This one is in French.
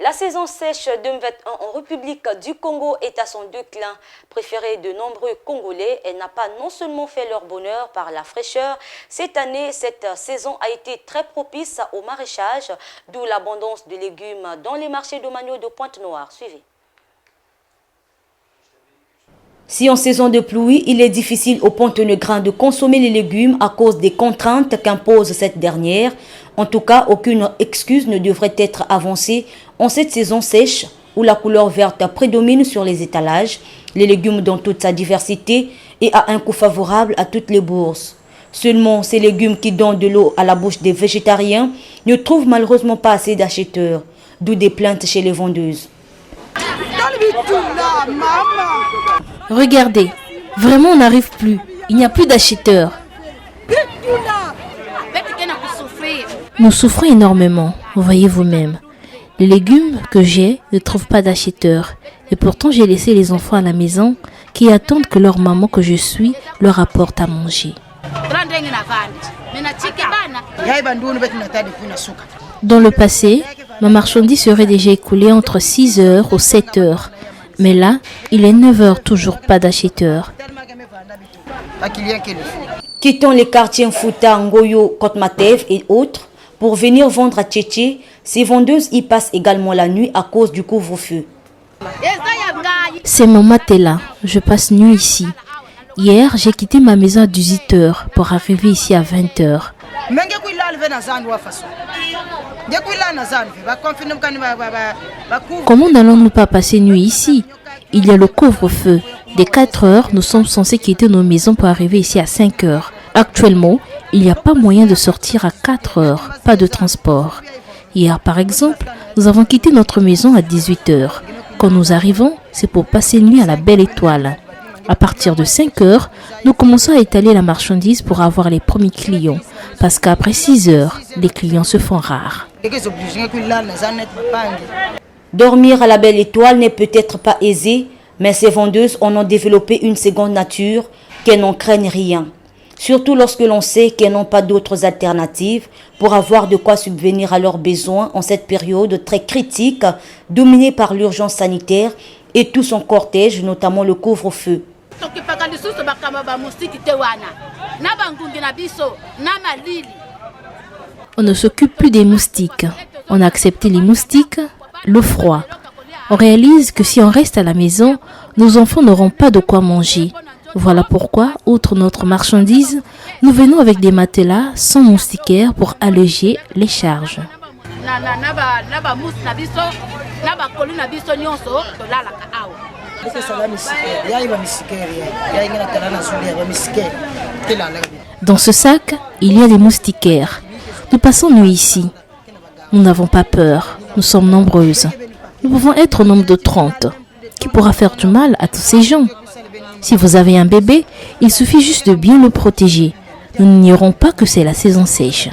La saison sèche 2021 en République du Congo est à son déclin. Préférée de nombreux Congolais, elle n'a pas non seulement fait leur bonheur par la fraîcheur. Cette année, cette saison a été très propice au maraîchage, d'où l'abondance de légumes dans les marchés domaniaux de Pointe-Noire. Suivez. Si en saison de pluie, il est difficile aux Pont-Negrins de consommer les légumes à cause des contraintes qu'impose cette dernière, en tout cas, aucune excuse ne devrait être avancée en cette saison sèche où la couleur verte prédomine sur les étalages, les légumes dans toute sa diversité et à un coût favorable à toutes les bourses. Seulement, ces légumes qui donnent de l'eau à la bouche des végétariens ne trouvent malheureusement pas assez d'acheteurs, d'où des plaintes chez les vendeuses. Regardez, vraiment on n'arrive plus. Il n'y a plus d'acheteurs. Nous souffrons énormément, vous voyez vous-même. Les légumes que j'ai ne trouvent pas d'acheteurs. Et pourtant j'ai laissé les enfants à la maison qui attendent que leur maman que je suis leur apporte à manger. Dans le passé, ma marchandise serait déjà écoulée entre 6h ou 7h. Mais là, il est 9h, toujours pas d'acheteurs. Quittons les quartiers Mfuta, Ngoyo, Kotmatev et autres pour venir vendre à Tchétché. Ces vendeuses y passent également la nuit à cause du couvre-feu. C'est mon matelas. Je passe nuit ici. Hier, j'ai quitté ma maison à 18h pour arriver ici à 20h. Comment n'allons-nous pas passer nuit ici? Il y a le couvre-feu. Dès 4h, nous sommes censés quitter nos maisons pour arriver ici à 5h. Actuellement, il n'y a pas moyen de sortir à 4h, pas de transport. Hier, par exemple, nous avons quitté notre maison à 18h. Quand nous arrivons, c'est pour passer nuit à la Belle Étoile. À partir de 5h, nous commençons à étaler la marchandise pour avoir les premiers clients. Parce qu'après 6h, les clients se font rares. Dormir à la Belle Étoile n'est peut-être pas aisé, mais ces vendeuses en ont développé une seconde nature qu'elles n'en craignent rien. Surtout lorsque l'on sait qu'elles n'ont pas d'autres alternatives pour avoir de quoi subvenir à leurs besoins en cette période très critique, dominée par l'urgence sanitaire et tout son cortège, notamment le couvre-feu. On ne s'occupe plus des moustiques. On a accepté les moustiques, le froid. On réalise que si on reste à la maison, nos enfants n'auront pas de quoi manger. Voilà pourquoi, outre notre marchandise, nous venons avec des matelas sans moustiquaires pour alléger les charges. Dans ce sac, il y a des moustiquaires. Nous passons nuit ici. Nous n'avons pas peur. Nous sommes nombreuses. Nous pouvons être au nombre de 30. Qui pourra faire du mal à tous ces gens? Si vous avez un bébé, il suffit juste de bien le protéger. Nous n'ignorons pas que c'est la saison sèche.